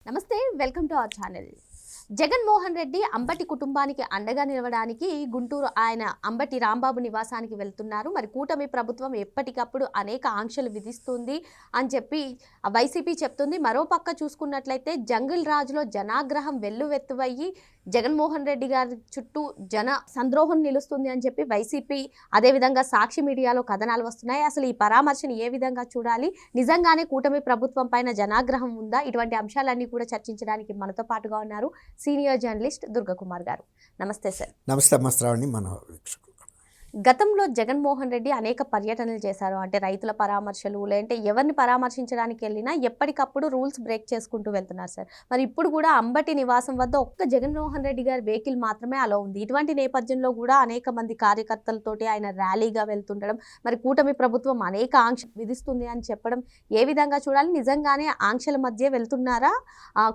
నమస్తే, welcome to our channel. Jaganmohan Reddy Ambati కుటుంబానికి అండగా నిలవడానికి గుంటూరు ఆయన అంబటి రాంబాబు నివాసానికి వెళ్తున్నారు. మరి కూటమి ప్రభుత్వం ఎప్పటికప్పుడు అనేక ఆంక్షలు విధిస్తుంది అని చెప్పి వైసీపీ చెప్తుంది. మరోపక్క చూసుకున్నట్లయితే జంగిల్ రాజులో జనాగ్రహం వెల్లువెత్తువయ్యి జగన్మోహన్ రెడ్డి గారి చుట్టూ జన సంద్రోహం నిలుస్తుంది అని చెప్పి వైసీపీ, అదేవిధంగా సాక్షి మీడియాలో కథనాలు వస్తున్నాయి. అసలు ఈ పరామర్శను ఏ విధంగా చూడాలి? నిజంగానే కూటమి ప్రభుత్వం పైన జనాగ్రహం ఉందా? ఇటువంటి అంశాలన్నీ కూడా చర్చించడానికి మనతో పాటుగా ఉన్నారు సీనియర్ జర్నలిస్ట్ దుర్గకుమార్ గారు. నమస్తే సార్. నమస్తే అమ్మశ్రావణి. మన గతంలో జగన్మోహన్ రెడ్డి అనేక పర్యటనలు చేశారు. అంటే రైతుల పరామర్శలు, లేదంటే ఎవరిని పరామర్శించడానికి వెళ్ళినా ఎప్పటికప్పుడు రూల్స్ బ్రేక్ చేసుకుంటూ వెళ్తున్నారు సార్. మరి ఇప్పుడు కూడా అంబటి నివాసం వద్ద ఒక్క జగన్మోహన్ రెడ్డి గారి వెహికల్ మాత్రమే అలా ఉంది. ఇటువంటి నేపథ్యంలో కూడా అనేక మంది కార్యకర్తలతోటి ఆయన ర్యాలీగా వెళ్తుండడం, మరి కూటమి ప్రభుత్వం అనేక ఆంక్షలు విధిస్తుంది అని చెప్పడం ఏ విధంగా చూడాలి? నిజంగానే ఆంక్షల మధ్య వెళ్తున్నారా?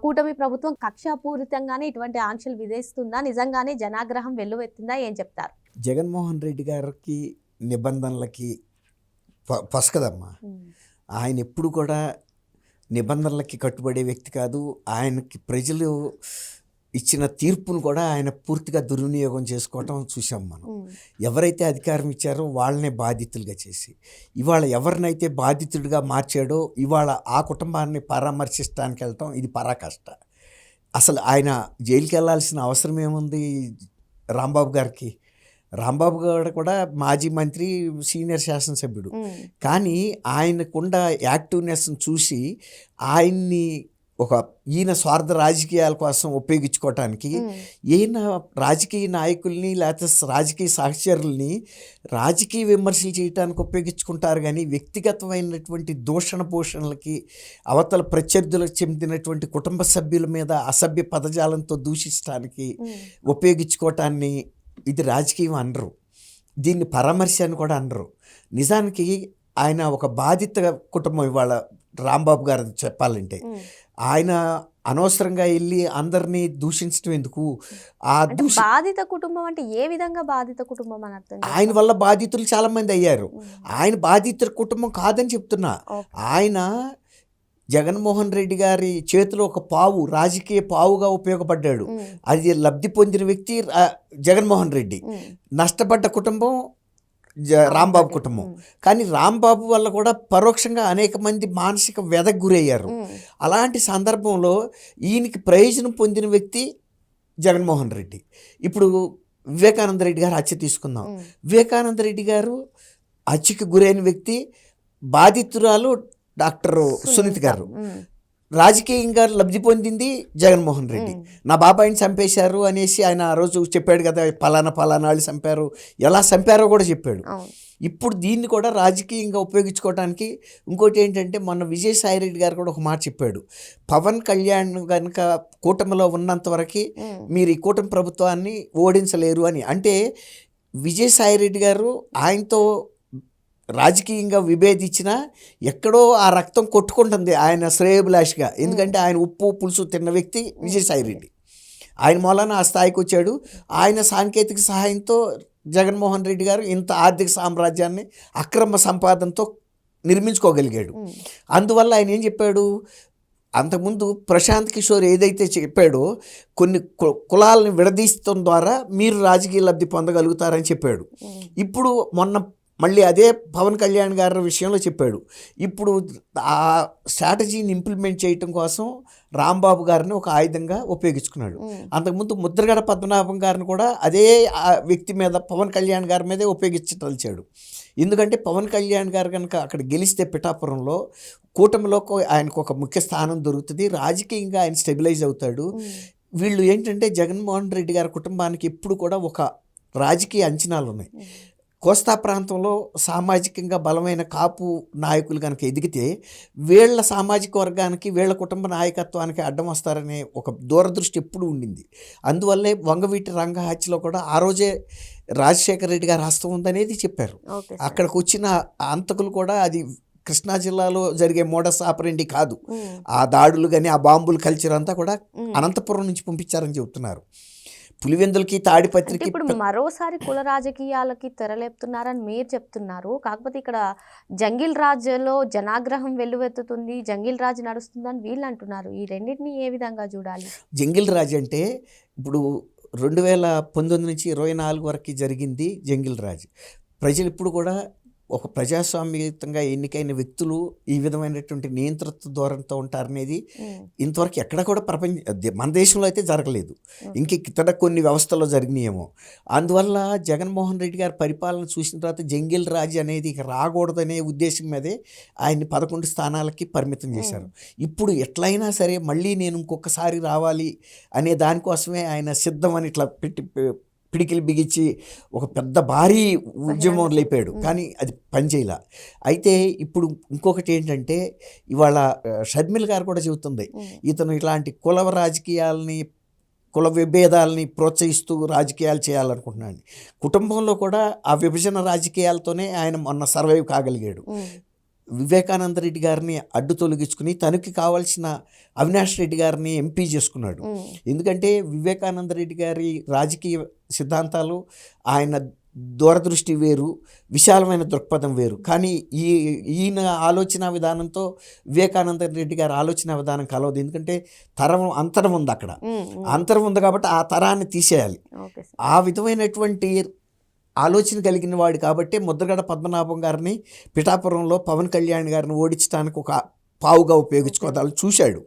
కూటమి ప్రభుత్వం కక్షాపూరితంగానే ఇటువంటి ఆంక్షలు విధిస్తుందా? నిజంగానే జనాగ్రహం వెల్లువెత్తిందా? ఏం చెప్తారు? జగన్మోహన్ రెడ్డి గారికి నిబంధనలకి పసకదమ్మా. ఆయన ఎప్పుడు కూడా నిబంధనలకి కట్టుబడే వ్యక్తి కాదు. ఆయనకి ప్రజలు ఇచ్చిన తీర్పును కూడా ఆయన పూర్తిగా దుర్వినియోగం చేసుకోవటం చూసాం మనం. ఎవరైతే అధికారం ఇచ్చారో వాళ్ళనే బాధితులుగా చేసి, ఇవాళ ఎవరినైతే బాధితుడిగా మార్చాడో ఇవాళ ఆ కుటుంబాన్ని పరామర్శించడానికి వెళ్ళటం ఇది పరాకాష్ట. అసలు ఆయన జైలుకి వెళ్ళాల్సిన అవసరం ఏముంది రాంబాబు గారికి? రాంబాబు గారు కూడా మాజీ మంత్రి, సీనియర్ శాసనసభ్యుడు. కానీ ఆయనకున్న యాక్టివ్నెస్ని చూసి ఆయన్ని ఈయన స్వార్థ రాజకీయాల కోసం ఉపయోగించుకోవటానికి ఈయన రాజకీయ నాయకుల్ని లేకపోతే రాజకీయ సహచరుల్ని రాజకీయ విమర్శలు చేయడానికి ఉపయోగించుకుంటారు. కానీ వ్యక్తిగతమైనటువంటి దూషణ పోషణలకి, అవతల ప్రత్యర్థులకు చెందినటువంటి కుటుంబ సభ్యుల మీద అసభ్య పదజాలంతో దూషించడానికి ఉపయోగించుకోవటాన్ని ఇది రాజకీయం అనరు. దీన్ని పరామర్శ అని కూడా అనరు. నిజానికి ఆయన ఒక బాధిత కుటుంబం. ఇవాళ రాంబాబు గారు చెప్పాలంటే ఆయన అనవసరంగా వెళ్ళి అందరినీ దూషించడం ఎందుకు? బాధిత కుటుంబం అంటే ఏ విధంగా బాధిత కుటుంబం అని అర్థం? ఆయన వల్ల బాధితులు చాలా మంది అయ్యారు. ఆయన బాధితుల కుటుంబం కాదని చెప్తున్నా. ఆయన జగన్మోహన్ రెడ్డి గారి చేతిలో ఒక పావు, రాజకీయ పావుగా ఉపయోగపడ్డాడు. అది లబ్ధి పొందిన వ్యక్తి జగన్మోహన్ రెడ్డి. నష్టపడ్డ కుటుంబం రాంబాబు కుటుంబం. కానీ రాంబాబు వల్ల కూడా పరోక్షంగా అనేక మంది మానసిక వ్యధకు గురయ్యారు. అలాంటి సందర్భంలో ఈయనకి ప్రయోజనం పొందిన వ్యక్తి జగన్మోహన్ రెడ్డి. ఇప్పుడు వివేకానంద రెడ్డి గారు హత్య తీసుకుందాం. వివేకానంద రెడ్డి గారు హత్యకు గురైన వ్యక్తి, బాధితురాలు డాక్టర్ సునీత గారు. రాజకీయంగా లబ్ధి పొందింది జగన్మోహన్ రెడ్డి. నా బాబాయిని చంపేశారు అనేసి ఆయన ఆ రోజు చెప్పాడు కదా, పలానా వాళ్ళు చంపారు, ఎలా చంపారో కూడా చెప్పాడు. ఇప్పుడు దీన్ని కూడా రాజకీయంగా ఉపయోగించుకోవడానికి ఇంకోటి ఏంటంటే, మొన్న విజయసాయిరెడ్డి గారు కూడా ఒక మాట చెప్పాడు. పవన్ కళ్యాణ్ కనుక కూటమిలో ఉన్నంత వరకు మీరు ఈ కూటమి ప్రభుత్వాన్ని ఓడించలేరు అని. అంటే విజయసాయిరెడ్డి గారు ఆయనతో రాజకీయంగా విభేదించినా ఎక్కడో ఆ రక్తం కొట్టుకుంటుంది ఆయన శ్రేయభిలాషిగా. ఎందుకంటే ఆయన ఉప్పు పులుసు తిన్న వ్యక్తి విజయసాయిరెడ్డి. ఆయన మూలాన ఆ స్థాయికి వచ్చాడు. ఆయన సాంకేతిక సహాయంతో జగన్మోహన్ రెడ్డి గారు ఇంత ఆర్థిక సామ్రాజ్యాన్ని అక్రమ సంపాదనతో నిర్మించుకోగలిగాడు. అందువల్ల ఆయన ఏం చెప్పాడు, అంతకుముందు ప్రశాంత్ కిషోర్ ఏదైతే చెప్పాడో, కొన్ని కులాలను విడదీయడం ద్వారా మీరు రాజకీయ లబ్ధి పొందగలుగుతారని చెప్పాడు. ఇప్పుడు మొన్న మళ్ళీ అదే పవన్ కళ్యాణ్ గారి విషయంలో చెప్పాడు. ఇప్పుడు ఆ స్ట్రాటజీని ఇంప్లిమెంట్ చేయటం కోసం రాంబాబు గారిని ఒక ఆయుధంగా ఉపయోగించుకున్నాడు. అంతకుముందు ముద్రగడ పద్మనాభం గారిని కూడా అదే వ్యక్తి మీద, పవన్ కళ్యాణ్ గారి మీదే ఉపయోగించదలిచాడు. ఎందుకంటే పవన్ కళ్యాణ్ గారు కనుక అక్కడ గెలిస్తే పిఠాపురంలో కూటమిలో ఆయనకు ఒక ముఖ్య స్థానం దొరుకుతుంది, రాజకీయంగా ఆయన స్టెబిలైజ్ అవుతాడు. వీళ్ళు ఏంటంటే జగన్మోహన్ రెడ్డి గారి కుటుంబానికి ఎప్పుడు కూడా ఒక రాజకీయ అంచనాలు ఉన్నాయి. కోస్తా ప్రాంతంలో సామాజికంగా బలమైన కాపు నాయకులు కనుక ఎదిగితే వీళ్ళ సామాజిక వర్గానికి, వీళ్ళ కుటుంబ నాయకత్వానికి అడ్డం వస్తారనే ఒక దూరదృష్టి ఎప్పుడు ఉండింది. అందువల్లే వంగవీటి రంగ హత్యలో కూడా ఆ రోజే రాజశేఖర రెడ్డి గారి హస్తం ఉందనేది చెప్పారు. అక్కడికి వచ్చిన అంతకులు కూడా అది కృష్ణా జిల్లాలో జరిగే మోడస్ ఆపరెండి కాదు. ఆ దాడులు కానీ ఆ బాంబులు కల్చర్ అంతా కూడా అనంతపురం నుంచి పంపించారని చెబుతున్నారు. పులివెందులకి అంటే తాడిపత్రికి ఇప్పుడు మరోసారి కుల రాజకీయాలకి తెరలేపుతున్నారని మీరు చెప్తున్నారు. కాకపోతే ఇక్కడ జంగిల్ రాజ్లో జనాగ్రహం వెల్లువెత్తుతుంది, జంగిల్ రాజ్ నడుస్తుందని వీళ్ళు అంటున్నారు. ఈ రెండింటిని ఏ విధంగా చూడాలి? జంగిల్ రాజ్ అంటే ఇప్పుడు 2019 నుంచి 24 వరకు జరిగింది జంగిల్ రాజ్. ప్రజలు ఇప్పుడు కూడా ఒక ప్రజాస్వామ్యయుతంగా ఎన్నికైన వ్యక్తులు ఈ విధమైనటువంటి నియంతృత్వ ధోరణితో ఉంటారనేది ఇంతవరకు ఎక్కడ కూడా మన దేశంలో అయితే జరగలేదు. ఇంక ఇతర కొన్ని వ్యవస్థల్లో జరిగినాయేమో. అందువల్ల జగన్మోహన్ రెడ్డి గారి పరిపాలన చూసిన తర్వాత జంగిల్ రాజ్ అనేది ఇక రాకూడదనే ఉద్దేశం మీదే ఆయన్ని 11 స్థానాలకి పరిమితం చేశారు. ఇప్పుడు ఎట్లయినా సరే మళ్ళీ నేను ఇంకొకసారి రావాలి అనే దానికోసమే ఆయన సిద్ధం అని ఇట్లా పిడికిలు బిగించి ఒక పెద్ద భారీ ఉద్యమం లేపాడు. కానీ అది పనిచేయలే. అయితే ఇప్పుడు ఇంకొకటి ఏంటంటే ఇవాళ షర్మిల గారు కూడా చెబుతుంది, ఇతను ఇట్లాంటి కుల రాజకీయాలని కుల విభేదాలని ప్రోత్సహిస్తూ రాజకీయాలు చేయాలనుకుంటున్నాడు. కుటుంబంలో కూడా ఆ విభజన రాజకీయాలతోనే ఆయన మొన్న సర్వైవ్ కాగలిగాడు. వివేకానంద రెడ్డి గారిని అడ్డు తొలగించుకుని తనకి కావాల్సిన అవినాష్ రెడ్డి గారిని ఎంపీ చేసుకున్నాడు. ఎందుకంటే వివేకానంద రెడ్డి గారి రాజకీయ సిద్ధాంతాలు, ఆయన దూరదృష్టి వేరు, విశాలమైన దృక్పథం వేరు. కానీ ఈయన ఆలోచన విధానంతో వివేకానంద రెడ్డి గారి ఆలోచన విధానం కలవదు. ఎందుకంటే అంతరం ఉంది, అక్కడ అంతరం ఉంది కాబట్టి ఆ తరాన్ని తీసేయాలి. ఆ విధమైనటువంటి ఆలోచన కలిగిన వాడు కాబట్టి ముద్రగడ పద్మనాభం గారిని పిఠాపురంలో పవన్ కళ్యాణ్ గారిని ఓడించడానికి ఒక పావుగా ఉపయోగించుకోవాలని చూశాడు.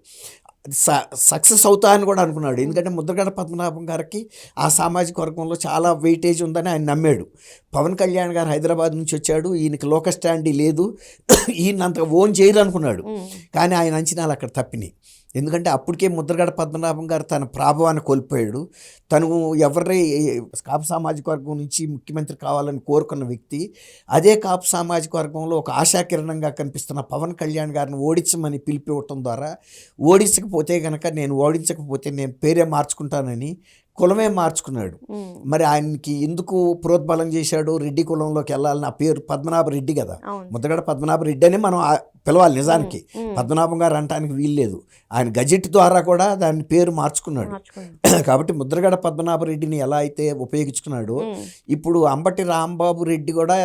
సక్సెస్ అవుతా అని కూడా అనుకున్నాడు. ఎందుకంటే ముద్రగడ పద్మనాభం గారికి ఆ సామాజిక వర్గంలో చాలా వెయిటేజ్ ఉందని ఆయన నమ్మాడు. పవన్ కళ్యాణ్ గారు హైదరాబాద్ నుంచి వచ్చాడు, ఈయనకి లోక స్టాండీ లేదు, ఈయన అంతగా ఓన్ చేయాలనుకున్నాడు. కానీ ఆయన అంచనాలు అక్కడ తప్పినాయి. ఎందుకంటే అప్పటికే ముద్రగడ పద్మనాభం గారు తన ప్రాభవాన్ని కోల్పోయాడు. తను ఎవరి కాపు సామాజిక వర్గం నుంచి ముఖ్యమంత్రి కావాలని కోరుకున్న వ్యక్తి, అదే కాపు సామాజిక వర్గంలో ఒక ఆశాకిరణంగా కనిపిస్తున్న పవన్ కళ్యాణ్ గారిని ఓడించమని పిలిపివ్వటం ద్వారా, ఓడించకపోతే కనుక నేను పేరే మార్చుకుంటానని కులమే మార్చుకున్నాడు. మరి ఆయనకి ఎందుకు ప్రోద్బలం చేశాడు? రెడ్డి కులంలోకి వెళ్ళాలని. ఆ పేరు పద్మనాభ రెడ్డి కదా, ముద్రగడ పద్మనాభ రెడ్డి అని మనం పిలవాలి. నిజానికి పద్మనాభం గారు అనటానికి వీల్లేదు. ఆయన గజెట్ ద్వారా కూడా దాని పేరు మార్చుకున్నాడు. కాబట్టి ముద్రగడ పద్మనాభ రెడ్డిని ఎలా అయితే ఉపయోగించుకున్నాడో ఇప్పుడు అంబటి రాంబాబు రెడ్డి కూడా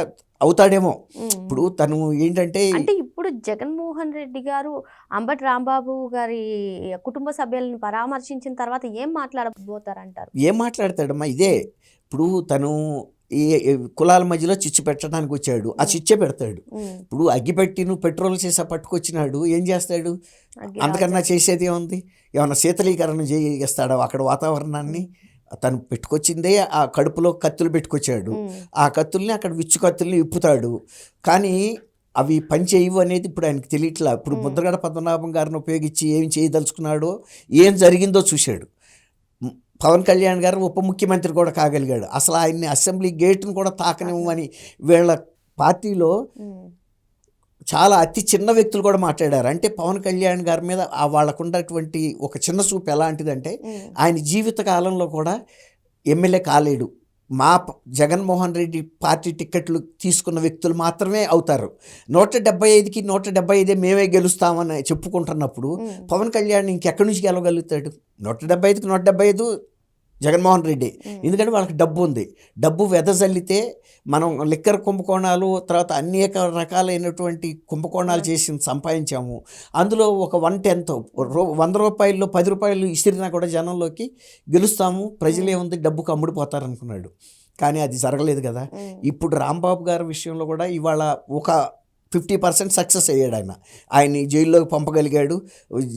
అవుతాడేమో. ఇప్పుడు తను ఏంటంటే ఇప్పుడు జగన్మోహన్ రెడ్డి గారు అంబటి రాంబాబు గారి కుటుంబ సభ్యులను పరామర్శించిన తర్వాత ఏం మాట్లాడబోతారంటారు? ఏం మాట్లాడతాడమ్మా? ఇదే ఇప్పుడు తను ఈ కులాల మధ్యలో చిచ్చు పెట్టడానికి వచ్చాడు, ఆ చిచ్చే పెడతాడు. ఇప్పుడు అగ్గిపెట్టి నువ్వు పెట్రోల్ చేసా పట్టుకొచ్చినాడు, ఏం చేస్తాడు? అంతకన్నా చేసేది ఏముంది? ఏమన్నా శీతలీకరణ చేస్తాడా అక్కడ వాతావరణాన్ని? తను పెట్టుకొచ్చిందే ఆ కడుపులో కత్తులు పెట్టుకొచ్చాడు. ఆ కత్తుల్ని అక్కడ విచ్చు కత్తుల్ని విప్పుతాడు. కానీ అవి పని చేయవు అనేది ఇప్పుడు ఆయనకి తెలియట్లా. ఇప్పుడు ముద్రగడ పద్మనాభం గారిని ఉపయోగించి ఏం చేయదలుచుకున్నాడో, ఏం జరిగిందో చూశాడు. పవన్ కళ్యాణ్ గారు ఉప ముఖ్యమంత్రి కూడా కాగలిగాడు. అసలు ఆయన్ని అసెంబ్లీ గేటును కూడా తాకనివ్వమని వీళ్ళ పార్టీలో చాలా అతి చిన్న వ్యక్తులు కూడా మాట్లాడారు. అంటే పవన్ కళ్యాణ్ గారి మీద వాళ్ళకున్నటువంటి ఒక చిన్న చూపు ఎలాంటిదంటే, ఆయన జీవిత కాలంలో కూడా ఎమ్మెల్యే కాలేడు. జగన్మోహన్ రెడ్డి పార్టీ టిక్కెట్లు తీసుకున్న వ్యక్తులు మాత్రమే అవుతారు. 175కి 175 మేమే గెలుస్తామని చెప్పుకుంటున్నప్పుడు పవన్ కళ్యాణ్ ఇంకెక్కడి నుంచి గెలవగలుగుతాడు? 175కి 175 జగన్మోహన్ రెడ్డి. ఎందుకంటే వాళ్ళకి డబ్బు ఉంది. డబ్బు వెదజల్లితే మనం లిక్కర్ కుంభకోణాలు, తర్వాత అనేక రకాలైనటువంటి కుంభకోణాలు చేసి సంపాదించాము. అందులో ఒక 1/10 100 రూపాయల్లో 10 రూపాయలు ఇసిరినా కూడా జనంలోకి గెలుస్తాము, ప్రజలే ఉంది డబ్బుకు అమ్ముడిపోతారనుకున్నాడు. కానీ అది జరగలేదు కదా. ఇప్పుడు రాంబాబు గారి విషయంలో కూడా ఇవాళ ఒక 50% సక్సెస్ అయ్యాడు. ఆయన్ని జైల్లోకి పంపగలిగాడు.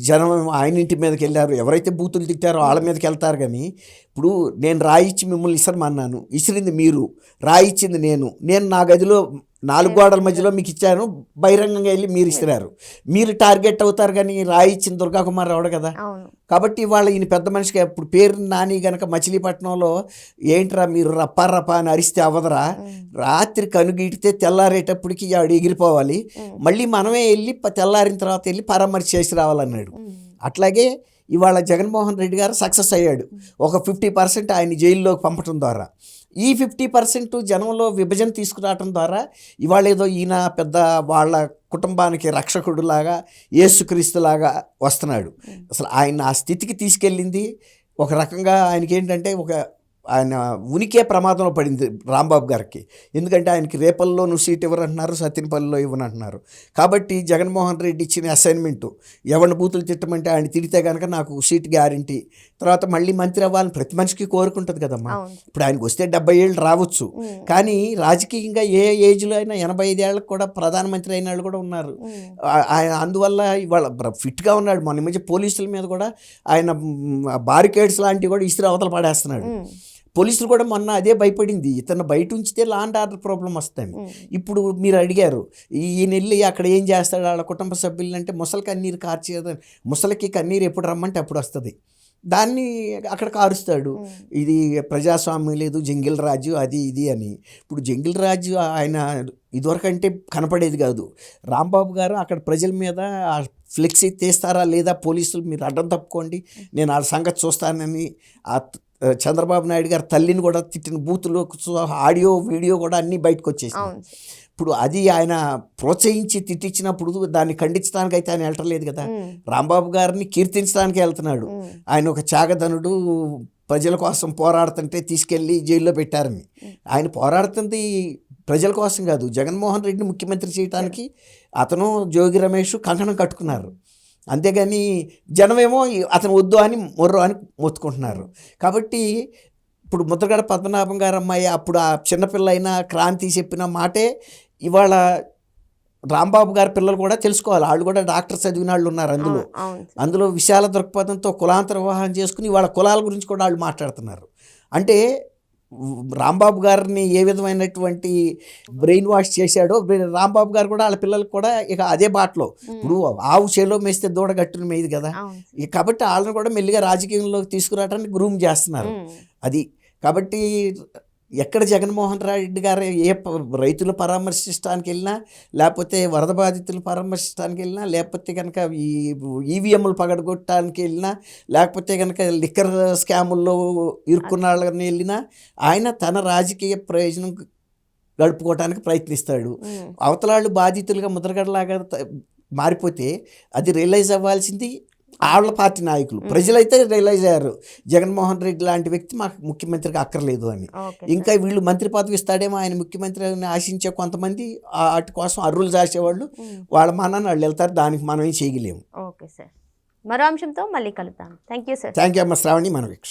జనం ఆయన ఇంటి మీదకి వెళ్ళారు. ఎవరైతే బూతులు తిట్టారో వాళ్ళ మీదకి వెళ్తారు. కానీ ఇప్పుడు నేను రాయిచ్చి మిమ్మల్ని ఇసరమన్నాను, ఇసిరింది మీరు, రాయిచ్చింది నేను నా గదిలో 4 గోడల మధ్యలో మీకు ఇచ్చాను, బహిరంగంగా వెళ్ళి మీరు ఇస్తున్నారు. మీరు టార్గెట్ అవుతారు, కానీ రాయిచ్చిన దుర్గాకుమార్ రావడు కదా. కాబట్టి ఇవాళ ఈయన పెద్ద మనిషిగా ఇప్పుడు పేరు నాని గనక మచిలీపట్నంలో ఏంట్రా మీరు రప్పా అని అరిస్తే అవ్వదరా, రాత్రి కనుగీటితే తెల్లారేటప్పటికి ఆవిడ ఎగిరిపోవాలి, మళ్ళీ మనమే వెళ్ళి తెల్లారిన తర్వాత వెళ్ళి పరామర్శ చేసి రావాలన్నాడు. అట్లాగే ఇవాళ జగన్మోహన్ రెడ్డి గారు సక్సెస్ అయ్యాడు. ఒక 50% ఆయన జైల్లోకి పంపటం ద్వారా, ఈ 50% జనంలో విభజన తీసుకురావటం ద్వారా ఇవాళ ఏదో ఈయన పెద్ద వాళ్ళ కుటుంబానికి రక్షకుడులాగా, యేసుక్రీస్తులాగా వస్తున్నాడు. అసలు ఆయన ఆ స్థితికి తీసుకెళ్ళింది ఒక రకంగా ఆయనకి ఏంటంటే ఒక ఆయన ఉనికే ప్రమాదంలో పడింది రాంబాబు గారికి. ఎందుకంటే ఆయనకి రేపల్లోనూ సీట్ ఇవ్వరంటున్నారు, సత్యనపల్లిలో ఇవ్వనంటున్నారు. కాబట్టి జగన్మోహన్ రెడ్డి ఇచ్చిన అసైన్మెంటు ఎవరిని బూతులు తిట్టమంటే ఆయన తిడితే కనుక నాకు సీట్ గ్యారంటీ, తర్వాత మళ్ళీ మంత్రి అవ్వాలని ప్రతి మనిషికి కోరుకుంటుంది కదమ్మా. ఇప్పుడు ఆయనకు వస్తే 70 ఏళ్ళు రావచ్చు, కానీ రాజకీయంగా ఏ ఏజ్లో అయినా 85 ఏళ్ళకు కూడా ప్రధానమంత్రి అయిన వాళ్ళు కూడా ఉన్నారు. ఆయన అందువల్ల ఇవాళ ఫిట్గా ఉన్నాడు. మొన్న మధ్య పోలీసుల మీద కూడా ఆయన బారికేడ్స్ లాంటివి కూడా ఇస్త్రీ అవతల పడేస్తున్నాడు. పోలీసులు కూడా మొన్న అదే భయపడింది, ఇతను బయట ఉంచితే లా అండ్ ఆర్డర్ ప్రాబ్లం వస్తుంది. ఇప్పుడు మీరు అడిగారు ఈయన వెళ్ళి అక్కడ ఏం చేస్తాడు వాళ్ళ కుటుంబ సభ్యులు అంటే, ముసలి కన్నీరు కార్చేదని, ముసలికి కన్నీరు ఎప్పుడు రమ్మంటే అప్పుడు వస్తుంది, దాన్ని అక్కడ కారుస్తాడు. ఇది ప్రజాస్వామ్యం లేదు, జంగిల్ రాజు అది ఇది అని. ఇప్పుడు జంగిల్ రాజు ఆయన ఇదివరకంటే కనపడేది కాదు. రాంబాబు గారు అక్కడ ప్రజల మీద ఫ్లెక్సీ తీస్తారా లేదా, పోలీసులు మీరు అడ్డం తప్పుకోండి నేను వాళ్ళ సంగతి చూస్తానని చంద్రబాబు నాయుడు గారు తల్లిని కూడా తిట్టిన బూతులు, ఆడియో వీడియో కూడా అన్నీ బయటకు వచ్చేసాయి. ఇప్పుడు అది ఆయన ప్రోత్సహించి తిట్టించినప్పుడు దాన్ని ఖండించడానికి అయితే ఆయన వెళ్ళటలేదు కదా. రాంబాబు గారిని కీర్తించడానికి వెళ్తున్నాడు. ఆయన ఒక త్యాగధనుడు, ప్రజల కోసం పోరాడుతుంటే తీసుకెళ్ళి జైల్లో పెట్టారని. ఆయన పోరాడుతుంది ప్రజల కోసం కాదు, జగన్మోహన్ రెడ్డిని ముఖ్యమంత్రి చేయడానికి అతను జోగి రమేష్ కంకణం కట్టుకున్నారు. అంతేగాని జనమేమో అతను వద్దు అని మొర్రో అని మొత్తుకుంటున్నారు. కాబట్టి ఇప్పుడు ముద్రగడ పద్మనాభం గారు అమ్మాయి అప్పుడు ఆ చిన్నపిల్ల అయినా క్రాంతి చెప్పిన మాటే ఇవాళ రాంబాబు గారి పిల్లలు కూడా తెలుసుకోవాలి. వాళ్ళు కూడా డాక్టర్ చదివిన వాళ్ళు ఉన్నారు అందులో విశాల దృక్పథంతో కులాంతర వివాహం చేసుకుని వాళ్ళ కులాల గురించి కూడా వాళ్ళు మాట్లాడుతున్నారు. అంటే రాంబాబు గారిని ఏ విధమైనటువంటి బ్రెయిన్ వాష్ చేశాడో రాంబాబు గారు కూడా వాళ్ళ పిల్లలకు కూడా ఇక అదే బాటలో. ఇప్పుడు ఆవు చేలో మేస్తే దూడ గట్టును మేయదు కదా. కాబట్టి వాళ్ళని కూడా మెల్లిగా రాజకీయంలోకి తీసుకురావడానికి గ్రూమ్ చేస్తున్నారు. అది కాబట్టి ఎక్కడ జగన్మోహన్ రెడ్డి గారు ఏ రైతులు పరామర్శించడానికి వెళ్ళినా, లేకపోతే వరద బాధితులు పరామర్శించడానికి వెళ్ళినా, లేకపోతే కనుక ఈ ఈవీఎంలు పగడగొట్టడానికి వెళ్ళినా, లేకపోతే కనుక లిక్కర్ స్కాముల్లో ఇరుక్కున్న వాళ్ళని వెళ్ళినా ఆయన తన రాజకీయ ప్రయోజనం గడుపుకోవడానికి ప్రయత్నిస్తాడు. అవతలాళ్ళు బాధితులుగా ముద్రగడలాగా మారిపోతే అది రియలైజ్ అవ్వాల్సింది ఆళ్ళ పార్టీ నాయకులు. ప్రజలైతే రియలైజ్ అయ్యారు జగన్మోహన్ రెడ్డి లాంటి వ్యక్తి మాకు ముఖ్యమంత్రికి అక్కర్లేదు అని. ఇంకా వీళ్ళు మంత్రి పదవి ఇస్తాడేమో ఆయన ముఖ్యమంత్రి అని ఆశించే కొంతమంది వాటి కోసం అర్రులు చేసేవాళ్ళు వాళ్ళ మానాన్ని వాళ్ళు వెళ్తారు. దానికి మనం ఏం చేయలేము. ఓకే సార్, మరో అంశంతో మళ్ళీ కలుద్దాం. Thank you sir. Thank you అమ్మ శ్రావణి, మన వీక్ష.